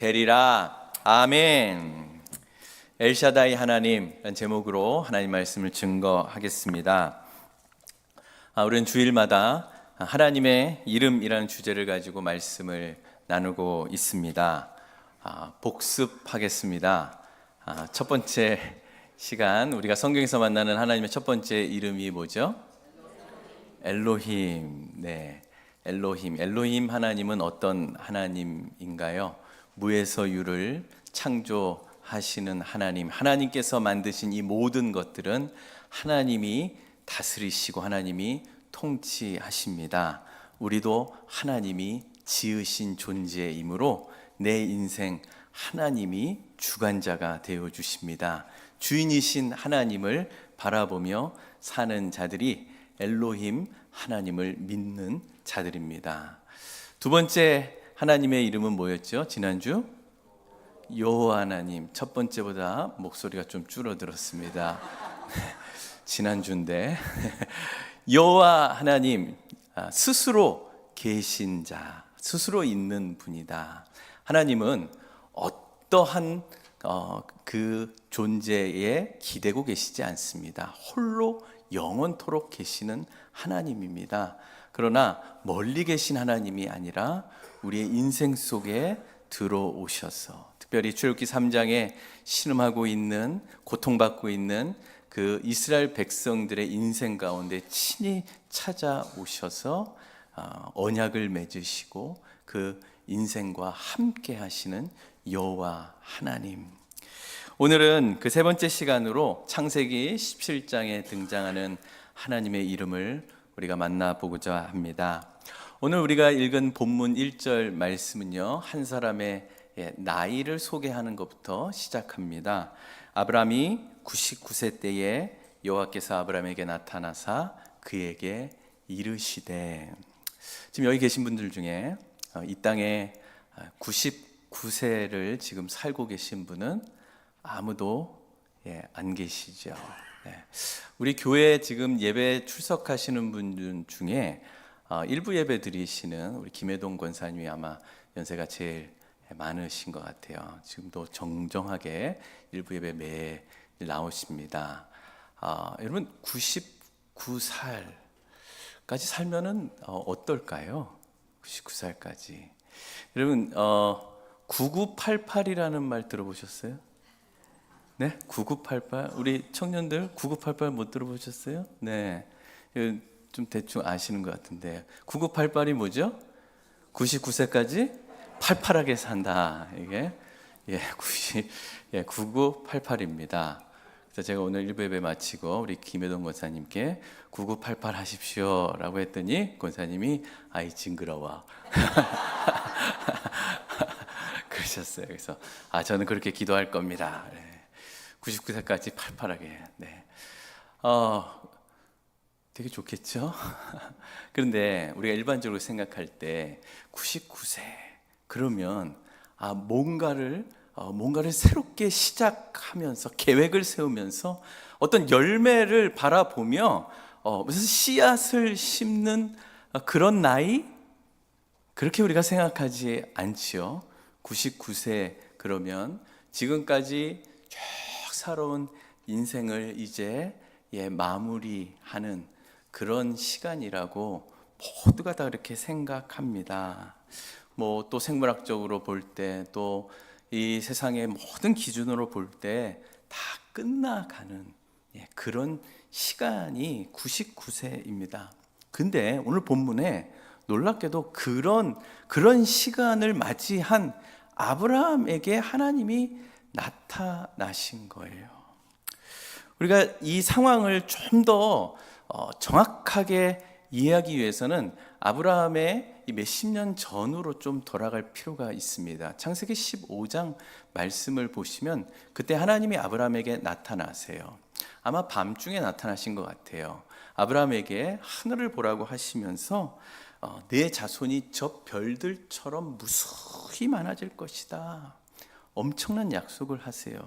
되리라. 아멘. 엘샤다이 하나님이라는 제목으로 하나님 말씀을 증거하겠습니다. 우리는 주일마다 하나님의 이름이라는 주제를 가지고 말씀을 나누고 있습니다. 복습하겠습니다. 첫 번째 시간, 우리가 성경에서 만나는 하나님의 첫 번째 이름이 뭐죠? 엘로힘. 네, 엘로힘 하나님은 어떤 하나님인가요? 무에서 유를 창조하시는 하나님, 하나님께서 만드신 이 모든 것들은 하나님이 다스리시고 하나님이 통치하십니다. 우리도 하나님이 지으신 존재이므로 내 인생 하나님이 주관자가 되어 주십니다. 주인이신 하나님을 바라보며 사는 자들이 엘로힘 하나님을 믿는 자들입니다. 두 번째 하나님의 이름은 뭐였죠? 지난주 여호와 하나님. 첫 번째보다 목소리가 좀 줄어들었습니다. 지난주인데 여호와 하나님, 스스로 계신 자, 스스로 있는 분이다. 하나님은 어떠한 그 존재에 기대고 계시지 않습니다. 홀로 영원토록 계시는 하나님입니다. 그러나 멀리 계신 하나님이 아니라 우리의 인생 속에 들어오셔서, 특별히 출애굽기 3장에 신음하고 있는, 고통받고 있는 그 이스라엘 백성들의 인생 가운데 친히 찾아오셔서 언약을 맺으시고 그 인생과 함께 하시는 여호와 하나님. 오늘은 그 세 번째 시간으로 창세기 17장에 등장하는 하나님의 이름을 우리가 만나보고자 합니다. 오늘 우리가 읽은 본문 1절 말씀은요, 한 사람의 나이를 소개하는 것부터 시작합니다. 아브라함이 99세 때에 여호와께서 아브라함에게 나타나사 그에게 이르시되. 지금 여기 계신 분들 중에 이 땅에 99세를 지금 살고 계신 분은 아무도 안 계시죠. 우리 교회에 지금 예배 출석하시는 분들 중에 일부 예배 드리시는 우리 김혜동 권사님이 아마 연세가 제일 많으신 것 같아요. 지금도 정정하게 일부 예배 매일 나오십니다. 여러분 99살까지 살면은 어떨까요? 99살까지. 여러분 9988이라는 말 들어보셨어요? 네? 9988. 우리 청년들 9988 못 들어보셨어요? 네. 좀 대충 아시는 것 같은데 9988이 뭐죠? 99세까지 팔팔하게 산다. 이게 9988입니다. 그래서 제가 오늘 1부 예배 마치고 우리 김혜동 권사님께 9988 하십시오 라고 했더니 권사님이 아이 징그러워 그러셨어요. 그래서 저는 그렇게 기도할 겁니다. 99세까지 팔팔하게. 네. 되게 좋겠죠? 그런데 우리가 일반적으로 생각할 때 99세 그러면 뭔가를 새롭게 시작하면서 계획을 세우면서 어떤 열매를 바라보며 무슨 씨앗을 심는 그런 나이? 그렇게 우리가 생각하지 않지요. 99세 그러면 지금까지 쭉 살아온 인생을 이제 마무리하는 그런 시간이라고 모두가 다 그렇게 생각합니다. 뭐 또 생물학적으로 볼 때, 또 이 세상의 모든 기준으로 볼 때 다 끝나가는 그런 시간이 99세입니다. 근데 오늘 본문에 놀랍게도 그런 시간을 맞이한 아브라함에게 하나님이 나타나신 거예요. 우리가 이 상황을 좀 더 정확하게 이해하기 위해서는 아브라함의 몇십 년 전으로 좀 돌아갈 필요가 있습니다. 창세기 15장 말씀을 보시면 그때 하나님이 아브라함에게 나타나세요. 아마 밤중에 나타나신 것 같아요. 아브라함에게 하늘을 보라고 하시면서 내 자손이 저 별들처럼 무수히 많아질 것이다. 엄청난 약속을 하세요.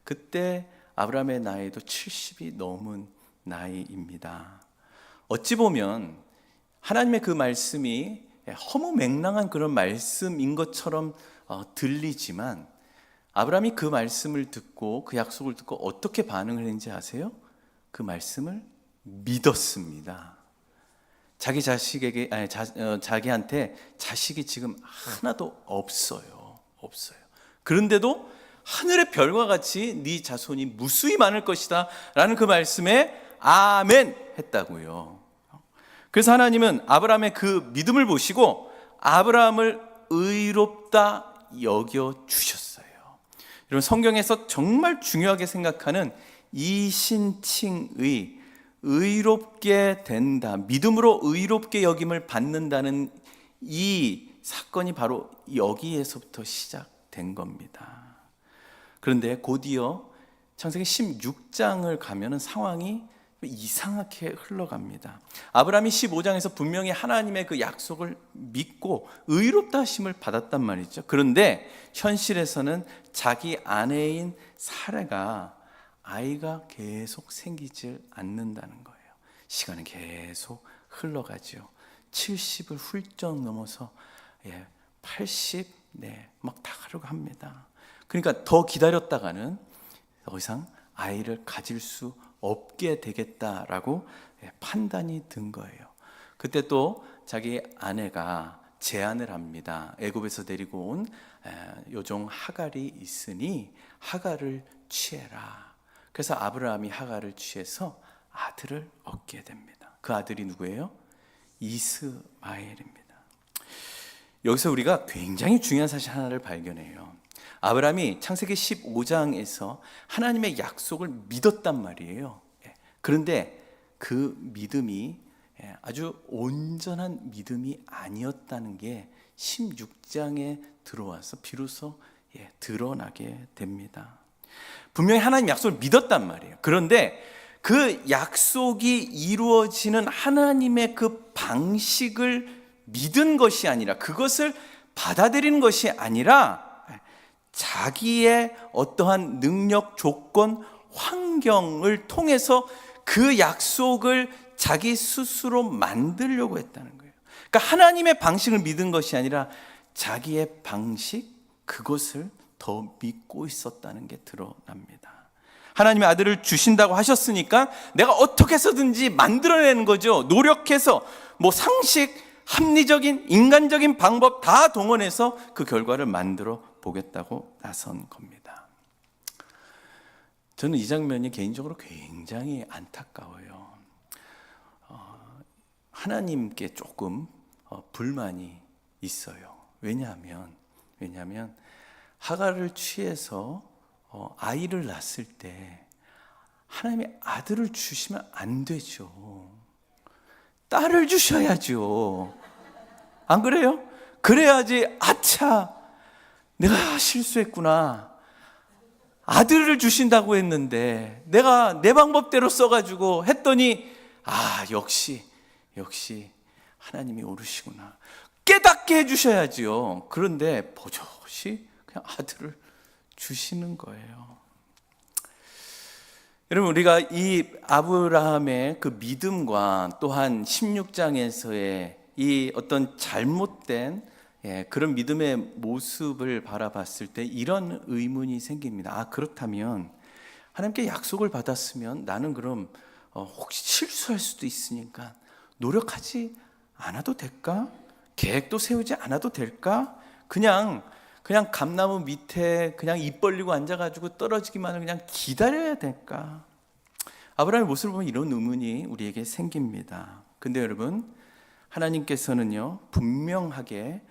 그때 아브라함의 나이도 70이 넘은 나이입니다. 어찌 보면 하나님의 그 말씀이 허무맹랑한 그런 말씀인 것처럼 들리지만 아브라함이 그 말씀을 듣고 그 약속을 듣고 어떻게 반응을 했는지 아세요? 그 말씀을 믿었습니다. 자기 자식에게 자기한테 자식이 지금 하나도 없어요. 그런데도 하늘의 별과 같이 네 자손이 무수히 많을 것이다 라는 그 말씀에 아멘 했다고요. 그래서 하나님은 아브라함의 그 믿음을 보시고 아브라함을 의롭다 여겨 주셨어요. 여러분, 성경에서 정말 중요하게 생각하는 이신칭의, 의롭게 된다, 믿음으로 의롭게 여김을 받는다는 이 사건이 바로 여기에서부터 시작된 겁니다. 그런데 곧이어 창세기 16장을 가면은 상황이 이상하게 흘러갑니다. 아브라함이 15장에서 분명히 하나님의 그 약속을 믿고 의롭다 하심을 받았단 말이죠. 그런데 현실에서는 자기 아내인 사라가 아이가 계속 생기질 않는다는 거예요. 시간은 계속 흘러가죠. 70을 훌쩍 넘어서 80, 막 다 가려고 합니다. 그러니까 더 기다렸다가는 더 이상 아이를 가질 수 없게 되겠다라고 판단이 든 거예요. 그때 또 자기 아내가 제안을 합니다. 애굽에서 데리고 온 여종 하갈이 있으니 하갈을 취해라. 그래서 아브라함이 하갈을 취해서 아들을 얻게 됩니다. 그 아들이 누구예요? 이스마엘입니다. 여기서 우리가 굉장히 중요한 사실 하나를 발견해요. 아브라함이 창세기 15장에서 하나님의 약속을 믿었단 말이에요. 그런데 그 믿음이 아주 온전한 믿음이 아니었다는 게 16장에 들어와서 비로소 드러나게 됩니다. 분명히 하나님 약속을 믿었단 말이에요. 그런데 그 약속이 이루어지는 하나님의 그 방식을 믿은 것이 아니라, 그것을 받아들이는 것이 아니라 자기의 어떠한 능력, 조건, 환경을 통해서 그 약속을 자기 스스로 만들려고 했다는 거예요. 그러니까 하나님의 방식을 믿은 것이 아니라 자기의 방식, 그것을 더 믿고 있었다는 게 드러납니다. 하나님의 아들을 주신다고 하셨으니까 내가 어떻게 해서든지 만들어내는 거죠. 노력해서 상식, 합리적인, 인간적인 방법 다 동원해서 그 결과를 만들어 보겠다고 나선 겁니다. 저는 이 장면이 개인적으로 굉장히 안타까워요. 하나님께 조금 불만이 있어요. 왜냐하면 하갈을 취해서 아이를 낳았을 때 하나님이 아들을 주시면 안 되죠. 딸을 주셔야죠. 안 그래요? 그래야지 아차, 내가 실수했구나. 아들을 주신다고 했는데 내가 내 방법대로 써가지고 했더니 역시 하나님이 옳으시구나. 깨닫게 해주셔야지요. 그런데 버젓이 그냥 아들을 주시는 거예요. 여러분, 우리가 이 아브라함의 그 믿음과 또한 16장에서의 이 어떤 잘못된 그런 믿음의 모습을 바라봤을 때 이런 의문이 생깁니다. 그렇다면 하나님께 약속을 받았으면 나는 그럼 혹시 실수할 수도 있으니까 노력하지 않아도 될까? 계획도 세우지 않아도 될까? 그냥 감나무 밑에 그냥 입 벌리고 앉아가지고 떨어지기만을 그냥 기다려야 될까? 아브라함의 모습을 보면 이런 의문이 우리에게 생깁니다. 근데 여러분, 하나님께서는요, 분명하게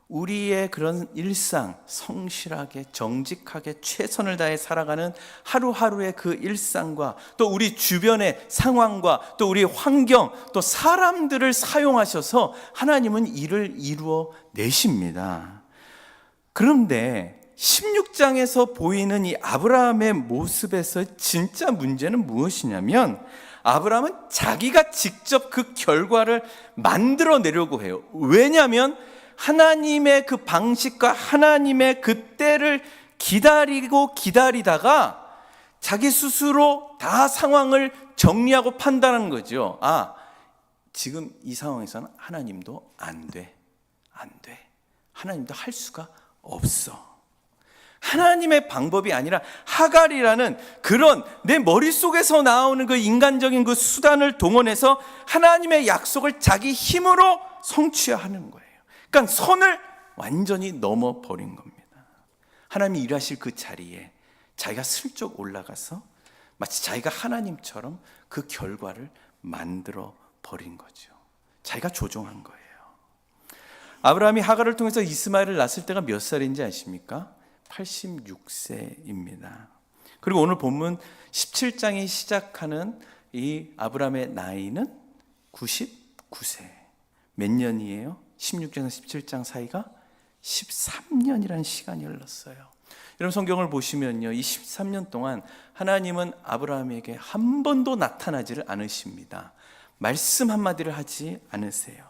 우리의 그런 일상, 성실하게 정직하게 최선을 다해 살아가는 하루하루의 그 일상과 또 우리 주변의 상황과 또 우리 환경, 또 사람들을 사용하셔서 하나님은 일을 이루어 내십니다. 그런데 16장에서 보이는 이 아브라함의 모습에서 진짜 문제는 무엇이냐면, 아브라함은 자기가 직접 그 결과를 만들어내려고 해요. 왜냐하면 하나님의 그 방식과 하나님의 그 때를 기다리다가 자기 스스로 다 상황을 정리하고 판단하는 거죠. 지금 이 상황에서는 하나님도 안 돼. 하나님도 할 수가 없어. 하나님의 방법이 아니라 하갈이라는 그런 내 머릿속에서 나오는 그 인간적인 그 수단을 동원해서 하나님의 약속을 자기 힘으로 성취하는 거예요. 그러니까 선을 완전히 넘어버린 겁니다. 하나님이 일하실 그 자리에 자기가 슬쩍 올라가서 마치 자기가 하나님처럼 그 결과를 만들어 버린 거죠. 자기가 조종한 거예요. 아브라함이 하갈을 통해서 이스마엘을 낳았을 때가 몇 살인지 아십니까? 86세입니다. 그리고 오늘 본문 17장이 시작하는 이 아브라함의 나이는 99세. 몇 년이에요? 16장에서 17장 사이가 13년이라는 시간이 흘렀어요. 여러분 성경을 보시면요, 이 13년 동안 하나님은 아브라함에게 한 번도 나타나지를 않으십니다. 말씀 한마디를 하지 않으세요.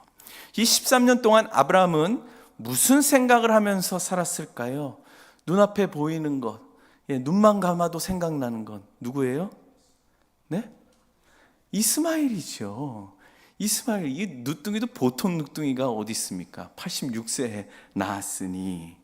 이 13년 동안 아브라함은 무슨 생각을 하면서 살았을까요? 눈앞에 보이는 것, 눈만 감아도 생각나는 건 누구예요? 네? 이스마엘이죠. 이스마엘, 이 누뚱이도 보통 누뚱이가 어디 있습니까? 86세에 낳았으니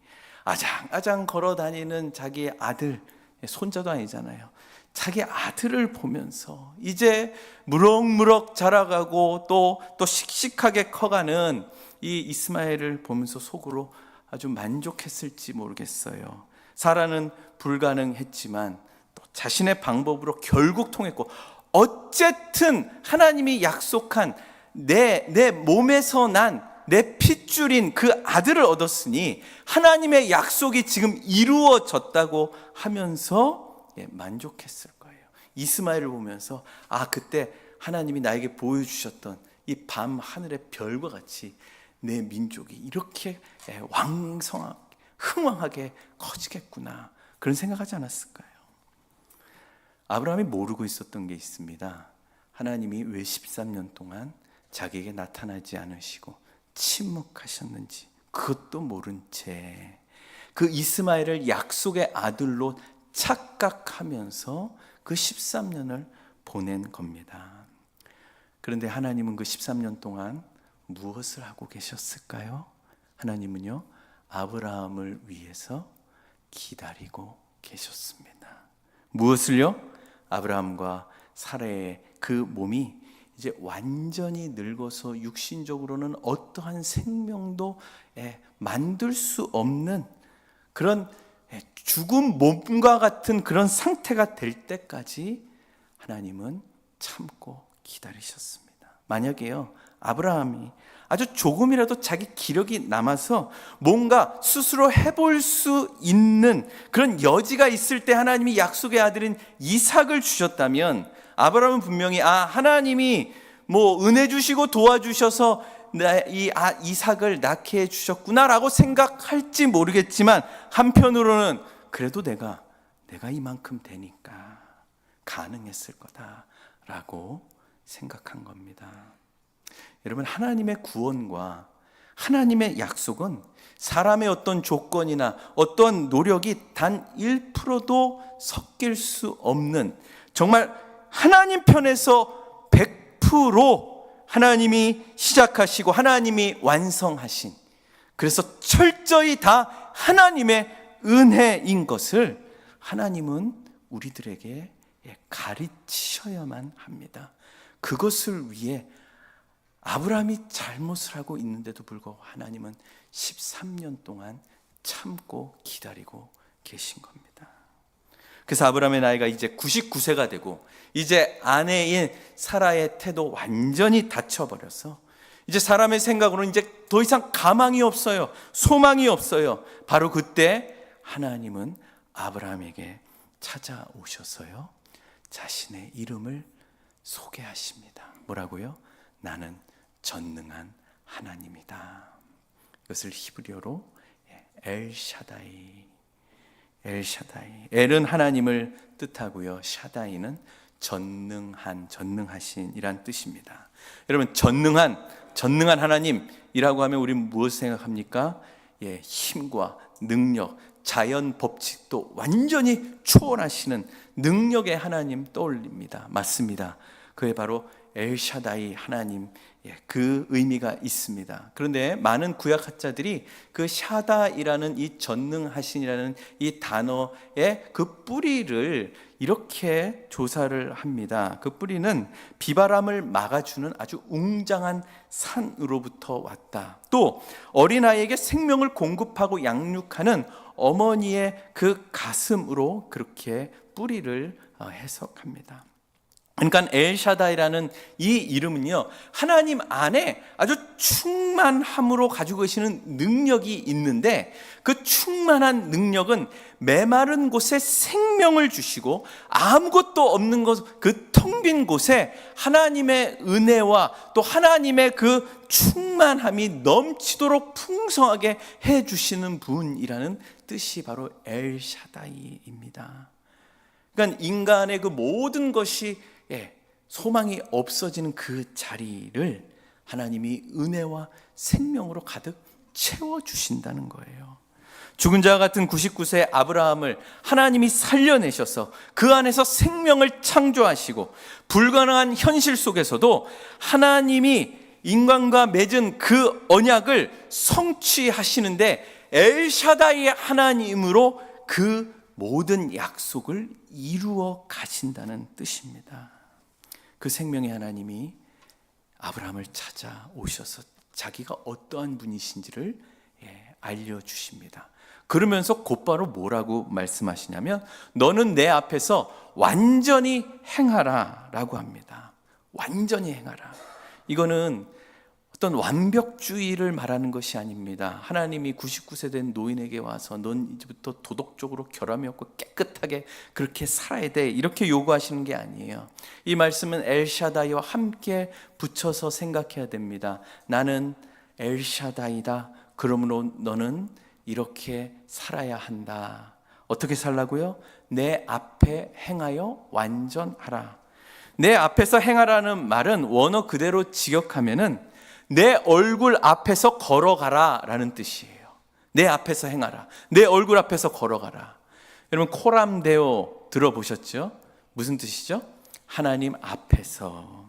아장아장 걸어 다니는 자기 아들, 손자도 아니잖아요. 자기 아들을 보면서 이제 무럭무럭 자라가고 또 씩씩하게 커가는 이 이스마엘을 보면서 속으로 아주 만족했을지 모르겠어요. 사라는 불가능했지만 또 자신의 방법으로 결국 통했고, 어쨌든 하나님이 약속한 내 몸에서 난 내 핏줄인 그 아들을 얻었으니 하나님의 약속이 지금 이루어졌다고 하면서 만족했을 거예요. 이스마엘을 보면서 그때 하나님이 나에게 보여주셨던 이 밤 하늘의 별과 같이 내 민족이 이렇게 왕성하게 흥왕하게 커지겠구나, 그런 생각하지 않았을까요? 아브라함이 모르고 있었던 게 있습니다. 하나님이 왜 13년 동안 자기에게 나타나지 않으시고 침묵하셨는지 그것도 모른 채 그 이스마엘을 약속의 아들로 착각하면서 그 13년을 보낸 겁니다. 그런데 하나님은 그 13년 동안 무엇을 하고 계셨을까요? 하나님은요, 아브라함을 위해서 기다리고 계셨습니다. 무엇을요? 아브라함과 사라의 그 몸이 이제 완전히 늙어서 육신적으로는 어떠한 생명도 만들 수 없는 그런 죽은 몸과 같은 그런 상태가 될 때까지 하나님은 참고 기다리셨습니다. 만약에요, 아브라함이 아주 조금이라도 자기 기력이 남아서 뭔가 스스로 해볼 수 있는 그런 여지가 있을 때 하나님이 약속의 아들인 이삭을 주셨다면, 아브라함은 분명히 하나님이 뭐 은혜 주시고 도와주셔서 이삭을 낳게 해주셨구나라고 생각할지 모르겠지만, 한편으로는 그래도 내가 이만큼 되니까 가능했을 거다라고 생각한 겁니다. 여러분, 하나님의 구원과 하나님의 약속은 사람의 어떤 조건이나 어떤 노력이 단 1%도 섞일 수 없는, 정말 하나님 편에서 100% 하나님이 시작하시고 하나님이 완성하신, 그래서 철저히 다 하나님의 은혜인 것을 하나님은 우리들에게 가르치셔야만 합니다. 그것을 위해 아브라함이 잘못을 하고 있는데도 불구하고 하나님은 13년 동안 참고 기다리고 계신 겁니다. 그래서 아브라함의 나이가 이제 99세가 되고, 이제 아내인 사라의 태도 완전히 닫혀버려서 이제 사람의 생각으로는 이제 더 이상 가망이 없어요. 소망이 없어요. 바로 그때 하나님은 아브라함에게 찾아오셔서요, 자신의 이름을 소개하십니다. 뭐라고요? 나는 전능한 하나님이다. 이것을 히브리어로 엘샤다이. 엘은 하나님을 뜻하고요, 샤다이는 전능하신이란 뜻입니다. 여러분, 전능한 하나님이라고 하면 우리는 무엇을 생각합니까? 힘과 능력, 자연 법칙도 완전히 초월하시는 능력의 하나님 떠올립니다. 맞습니다. 그게 바로 엘샤다이 하나님, 그 의미가 있습니다. 그런데 많은 구약학자들이 그 샤다이라는 이 전능하신이라는 이 단어의 그 뿌리를 이렇게 조사를 합니다. 그 뿌리는 비바람을 막아주는 아주 웅장한 산으로부터 왔다. 또 어린아이에게 생명을 공급하고 양육하는 어머니의 그 가슴으로 그렇게 뿌리를 해석합니다. 그러니까 엘샤다이라는 이 이름은요, 하나님 안에 아주 충만함으로 가지고 계시는 능력이 있는데, 그 충만한 능력은 메마른 곳에 생명을 주시고 아무것도 없는 곳, 그 텅 빈 곳에 하나님의 은혜와 또 하나님의 그 충만함이 넘치도록 풍성하게 해주시는 분이라는 뜻이 바로 엘샤다이입니다. 그러니까 인간의 그 모든 것이 소망이 없어지는 그 자리를 하나님이 은혜와 생명으로 가득 채워주신다는 거예요. 죽은 자와 같은 99세 아브라함을 하나님이 살려내셔서 그 안에서 생명을 창조하시고, 불가능한 현실 속에서도 하나님이 인간과 맺은 그 언약을 성취하시는데 엘샤다이의 하나님으로 그 모든 약속을 이루어 가신다는 뜻입니다. 그 생명의 하나님이 아브라함을 찾아오셔서 자기가 어떠한 분이신지를 알려주십니다. 그러면서 곧바로 뭐라고 말씀하시냐면, 너는 내 앞에서 완전히 행하라 라고 합니다. 완전히 행하라. 이거는 어떤 완벽주의를 말하는 것이 아닙니다. 하나님이 99세 된 노인에게 와서 넌 이제부터 도덕적으로 결함이 없고 깨끗하게 그렇게 살아야 돼, 이렇게 요구하시는 게 아니에요. 이 말씀은 엘샤다이와 함께 붙여서 생각해야 됩니다. 나는 엘샤다이다. 그러므로 너는 이렇게 살아야 한다. 어떻게 살라고요? 내 앞에 행하여 완전하라. 내 앞에서 행하라는 말은 원어 그대로 직역하면은 내 얼굴 앞에서 걸어가라 라는 뜻이에요. 내 앞에서 행하라. 내 얼굴 앞에서 걸어가라. 여러분, 코람데오 들어보셨죠? 무슨 뜻이죠? 하나님 앞에서.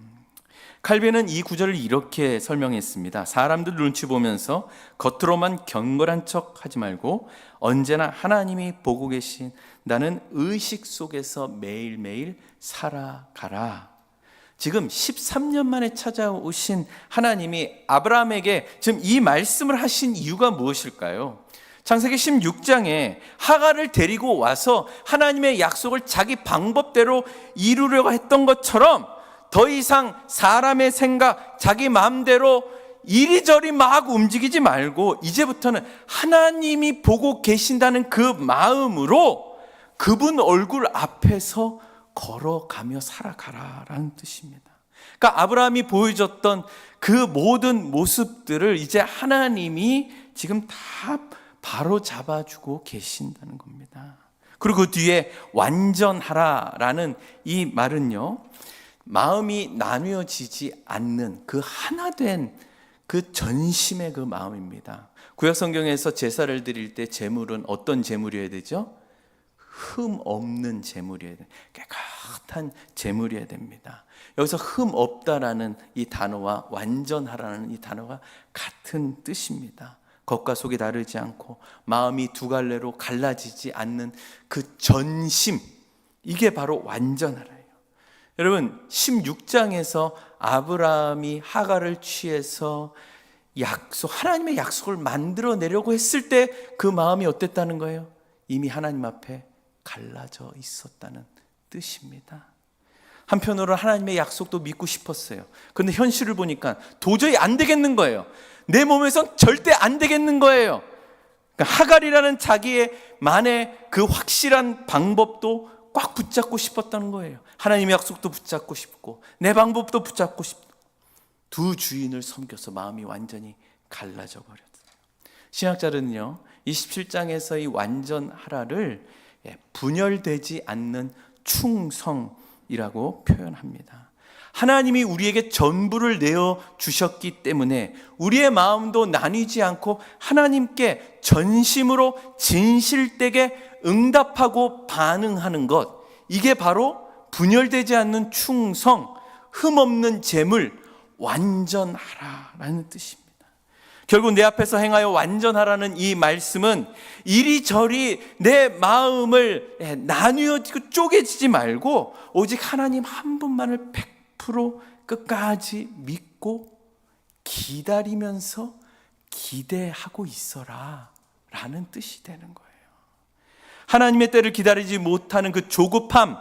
칼빈은 이 구절을 이렇게 설명했습니다. 사람들 눈치 보면서 겉으로만 경건한 척 하지 말고 언제나 하나님이 보고 계신다는 의식 속에서 매일매일 살아가라. 지금 13년 만에 찾아오신 하나님이 아브라함에게 지금 이 말씀을 하신 이유가 무엇일까요? 창세기 16장에 하갈을 데리고 와서 하나님의 약속을 자기 방법대로 이루려고 했던 것처럼 더 이상 사람의 생각, 자기 마음대로 이리저리 막 움직이지 말고 이제부터는 하나님이 보고 계신다는 그 마음으로 그분 얼굴 앞에서 걸어가며 살아가라라는 뜻입니다. 그러니까 아브라함이 보여줬던 그 모든 모습들을 이제 하나님이 지금 다 바로 잡아주고 계신다는 겁니다. 그리고 그 뒤에 완전하라라는 이 말은요, 마음이 나뉘어지지 않는 그 하나된 그 전심의 그 마음입니다. 구약 성경에서 제사를 드릴 때 제물은 어떤 제물이어야 되죠? 흠 없는 제물이어야 돼. 깨끗한 제물이어야 됩니다. 여기서 흠 없다라는 이 단어와 완전하라는 이 단어가 같은 뜻입니다. 겉과 속이 다르지 않고 마음이 두 갈래로 갈라지지 않는 그 전심, 이게 바로 완전하라예요. 여러분, 16장에서 아브라함이 하갈을 취해서 하나님의 약속을 만들어내려고 했을 때 그 마음이 어땠다는 거예요? 이미 하나님 앞에 갈라져 있었다는 뜻입니다. 한편으로는 하나님의 약속도 믿고 싶었어요. 그런데 현실을 보니까 도저히 안 되겠는 거예요. 내 몸에선 절대 안 되겠는 거예요. 그러니까 하갈이라는 자기만의 그 확실한 방법도 꽉 붙잡고 싶었다는 거예요. 하나님의 약속도 붙잡고 싶고 내 방법도 붙잡고 싶고, 두 주인을 섬겨서 마음이 완전히 갈라져 버렸어요. 신학자들은요, 27장에서 이 완전하라를 분열되지 않는 충성이라고 표현합니다. 하나님이 우리에게 전부를 내어 주셨기 때문에 우리의 마음도 나뉘지 않고 하나님께 전심으로 진실되게 응답하고 반응하는 것, 이게 바로 분열되지 않는 충성, 흠없는 재물 완전하라라는 뜻입니다. 결국 내 앞에서 행하여 완전하라는 이 말씀은 이리저리 내 마음을 나뉘어 쪼개지지 말고 오직 하나님 한 분만을 100% 끝까지 믿고 기다리면서 기대하고 있어라 라는 뜻이 되는 거예요. 하나님의 때를 기다리지 못하는 그 조급함,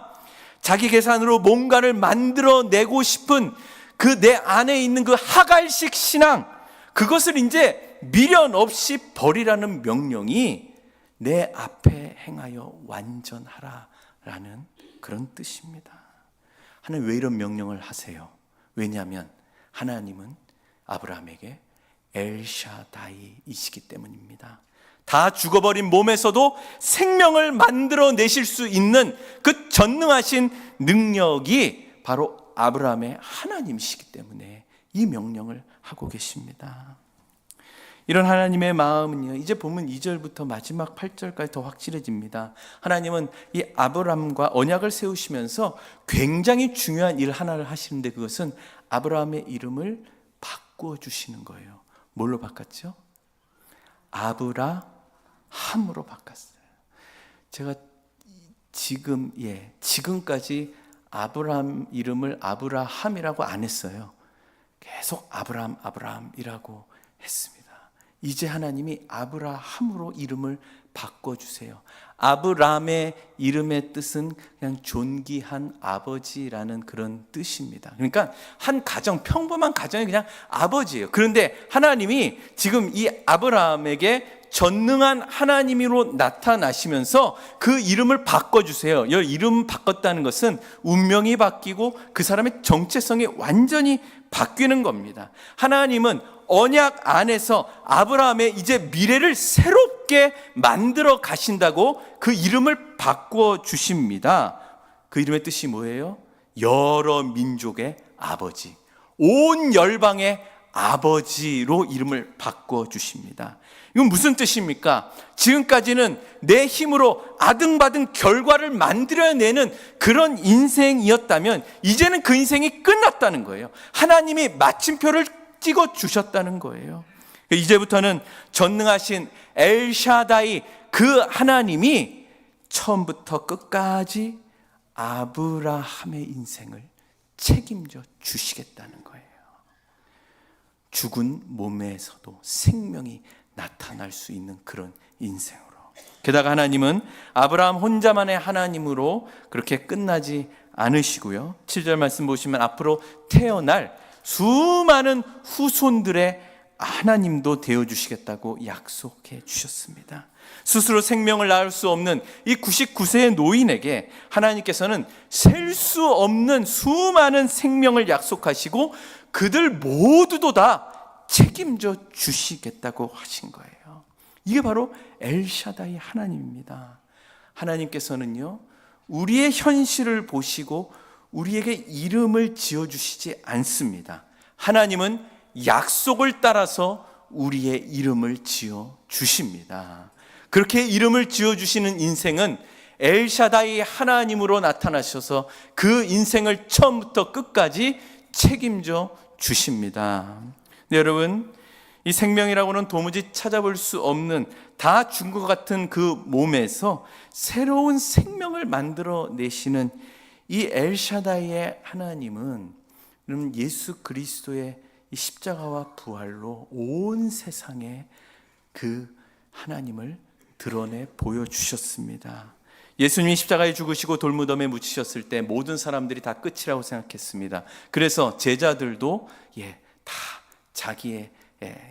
자기 계산으로 뭔가를 만들어내고 싶은 그 내 안에 있는 그 하갈식 신앙, 그것을 이제 미련 없이 버리라는 명령이 내 앞에 행하여 완전하라라는 그런 뜻입니다. 하나님 왜 이런 명령을 하세요? 왜냐하면 하나님은 아브라함에게 엘샤다이이시기 때문입니다. 다 죽어버린 몸에서도 생명을 만들어내실 수 있는 그 전능하신 능력이 바로 아브라함의 하나님이시기 때문에 이 명령을 하고 계십니다. 이런 하나님의 마음은요, 이제 보면 2절부터 마지막 8절까지 더 확실해집니다. 하나님은 이 아브라함과 언약을 세우시면서 굉장히 중요한 일 하나를 하시는데, 그것은 아브라함의 이름을 바꾸어 주시는 거예요. 뭘로 바꿨죠? 아브라함으로 바꿨어요. 제가 지금까지 아브라함 이름을 아브라함이라고 안 했어요. 계속 아브라함이라고 했습니다. 이제 하나님이 아브라함으로 이름을 바꿔주세요. 아브라함의 이름의 뜻은 그냥 존귀한 아버지라는 그런 뜻입니다. 그러니까 한 가정, 평범한 가정이 그냥 아버지예요. 그런데 하나님이 지금 이 아브라함에게 전능한 하나님으로 나타나시면서 그 이름을 바꿔주세요. 이 이름 바꿨다는 것은 운명이 바뀌고 그 사람의 정체성이 완전히 바뀌는 겁니다. 하나님은 언약 안에서 아브라함의 이제 미래를 새롭게 만들어 가신다고 그 이름을 바꿔 주십니다. 그 이름의 뜻이 뭐예요? 여러 민족의 아버지, 온 열방의 아버지로 이름을 바꿔 주십니다. 이건 무슨 뜻입니까? 지금까지는 내 힘으로 아등바등 결과를 만들어내는 그런 인생이었다면 이제는 그 인생이 끝났다는 거예요. 하나님이 마침표를 찍어 주셨다는 거예요. 이제부터는 전능하신 엘샤다이 그 하나님이 처음부터 끝까지 아브라함의 인생을 책임져 주시겠다는 거예요. 죽은 몸에서도 생명이 나타날 수 있는 그런 인생으로. 게다가 하나님은 아브라함 혼자만의 하나님으로 그렇게 끝나지 않으시고요. 7절 말씀 보시면 앞으로 태어날 수많은 후손들의 하나님도 되어주시겠다고 약속해 주셨습니다. 스스로 생명을 낳을 수 없는 이 99세의 노인에게 하나님께서는 셀 수 없는 수많은 생명을 약속하시고 그들 모두도 다 책임져 주시겠다고 하신 거예요. 이게 바로 엘샤다이 하나님입니다. 하나님께서는요, 우리의 현실을 보시고 우리에게 이름을 지어주시지 않습니다. 하나님은 약속을 따라서 우리의 이름을 지어주십니다. 그렇게 이름을 지어주시는 인생은 엘샤다이 하나님으로 나타나셔서 그 인생을 처음부터 끝까지 책임져 주십니다. 네, 여러분, 이 생명이라고는 도무지 찾아볼 수 없는 다 죽은 것 같은 그 몸에서 새로운 생명을 만들어내시는 이 엘샤다이의 하나님은 예수 그리스도의 이 십자가와 부활로 온 세상에 그 하나님을 드러내 보여주셨습니다. 예수님이 십자가에 죽으시고 돌무덤에 묻히셨을 때 모든 사람들이 다 끝이라고 생각했습니다. 그래서 제자들도 다 자기의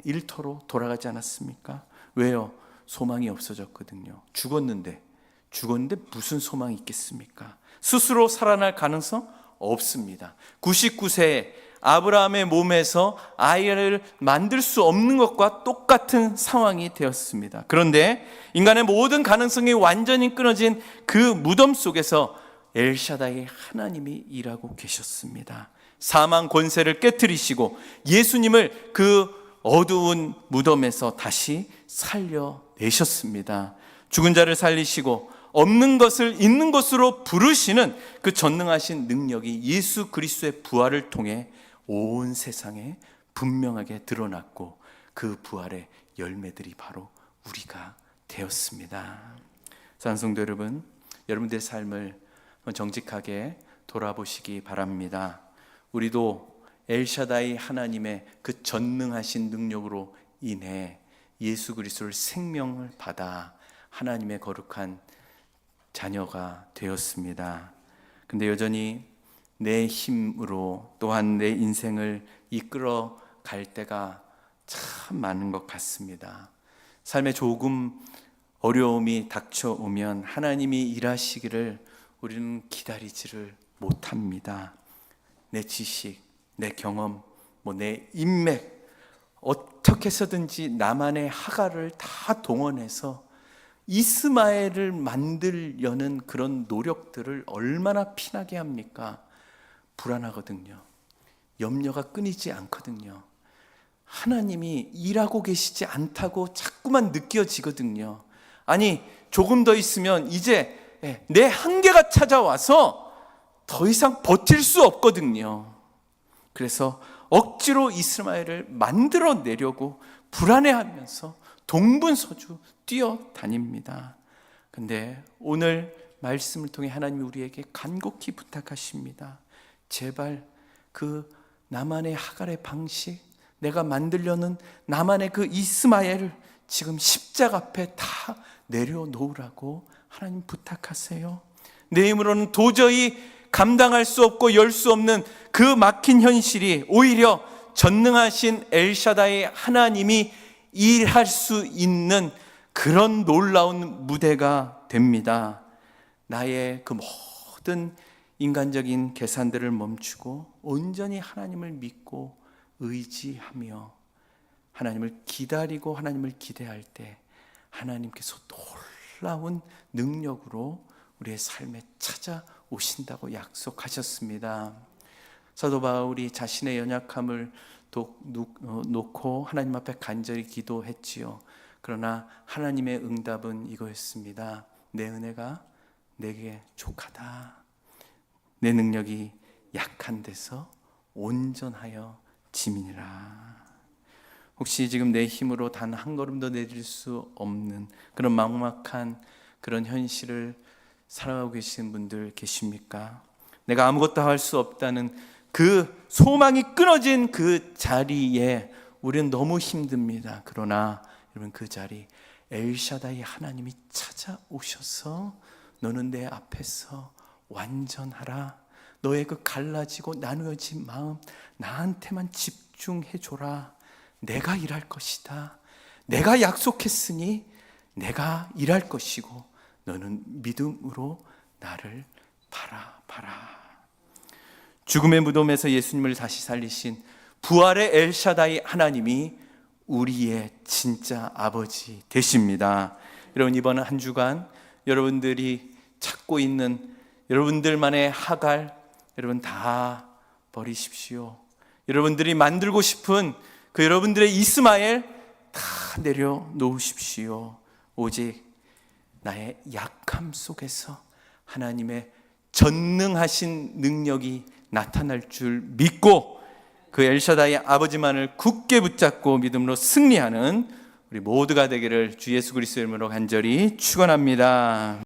일터로 돌아가지 않았습니까? 왜요? 소망이 없어졌거든요. 죽었는데 무슨 소망이 있겠습니까? 스스로 살아날 가능성 없습니다. 99세에 아브라함의 몸에서 아이를 만들 수 없는 것과 똑같은 상황이 되었습니다. 그런데 인간의 모든 가능성이 완전히 끊어진 그 무덤 속에서 엘샤다이 하나님이 일하고 계셨습니다. 사망 권세를 깨트리시고 예수님을 그 어두운 무덤에서 다시 살려내셨습니다. 죽은 자를 살리시고 없는 것을 있는 것으로 부르시는 그 전능하신 능력이 예수 그리스도의 부활을 통해 온 세상에 분명하게 드러났고, 그 부활의 열매들이 바로 우리가 되었습니다. 사랑하는 성도 여러분, 여러분들의 삶을 정직하게 돌아보시기 바랍니다. 우리도 엘샤다이 하나님의 그 전능하신 능력으로 인해 예수 그리스도를 생명을 받아 하나님의 거룩한 자녀가 되었습니다. 근데 여전히 내 힘으로 또한 내 인생을 이끌어 갈 때가 참 많은 것 같습니다. 삶에 조금 어려움이 닥쳐오면 하나님이 일하시기를 우리는 기다리지를 못합니다. 내 지식, 내 경험, 내 인맥, 어떻게 해서든지 나만의 하갈을 다 동원해서 이스마엘을 만들려는 그런 노력들을 얼마나 피나게 합니까? 불안하거든요. 염려가 끊이지 않거든요. 하나님이 일하고 계시지 않다고 자꾸만 느껴지거든요. 아니, 조금 더 있으면 이제 내 한계가 찾아와서 더 이상 버틸 수 없거든요. 그래서 억지로 이스마엘을 만들어내려고 불안해하면서 동분서주 뛰어다닙니다. 근데 오늘 말씀을 통해 하나님이 우리에게 간곡히 부탁하십니다. 제발 그 나만의 하갈의 방식, 내가 만들려는 나만의 그 이스마엘을 지금 십자가 앞에 다 내려놓으라고 하나님 부탁하세요. 내 힘으로는 도저히 감당할 수 없고 열 수 없는 그 막힌 현실이 오히려 전능하신 엘샤다이 하나님이 일할 수 있는 그런 놀라운 무대가 됩니다. 나의 그 모든 인간적인 계산들을 멈추고 온전히 하나님을 믿고 의지하며 하나님을 기다리고 하나님을 기대할 때 하나님께서 놀라운 능력으로 우리의 삶에 찾아오신다고 약속하셨습니다. 사도 바울이 자신의 연약함을 놓고 하나님 앞에 간절히 기도했지요. 그러나 하나님의 응답은 이거였습니다. 내 은혜가 내게 족하다. 내 능력이 약한 데서 온전하여 짐이니라. 혹시 지금 내 힘으로 단 한 걸음도 내릴 수 없는 그런 막막한 그런 현실을 살아가고 계시는 분들 계십니까? 내가 아무것도 할 수 없다는 그 소망이 끊어진 그 자리에 우리는 너무 힘듭니다. 그러나 여러분, 그 자리 엘샤다이 하나님이 찾아오셔서 너는 내 앞에서 완전하라. 너의 그 갈라지고 나누어진 마음 나한테만 집중해줘라. 내가 일할 것이다. 내가 약속했으니 내가 일할 것이고 너는 믿음으로 나를 바라봐라. 죽음의 무덤에서 예수님을 다시 살리신 부활의 엘샤다이 하나님이 우리의 진짜 아버지 되십니다. 여러분, 이번 한 주간 여러분들이 찾고 있는 여러분들만의 하갈, 여러분 다 버리십시오. 여러분들이 만들고 싶은 그 여러분들의 이스마엘 다 내려놓으십시오. 오직 나의 약함 속에서 하나님의 전능하신 능력이 나타날 줄 믿고 그 엘샤다이 아버지만을 굳게 붙잡고 믿음으로 승리하는 우리 모두가 되기를 주 예수 그리스도의 이름으로 간절히 축원합니다.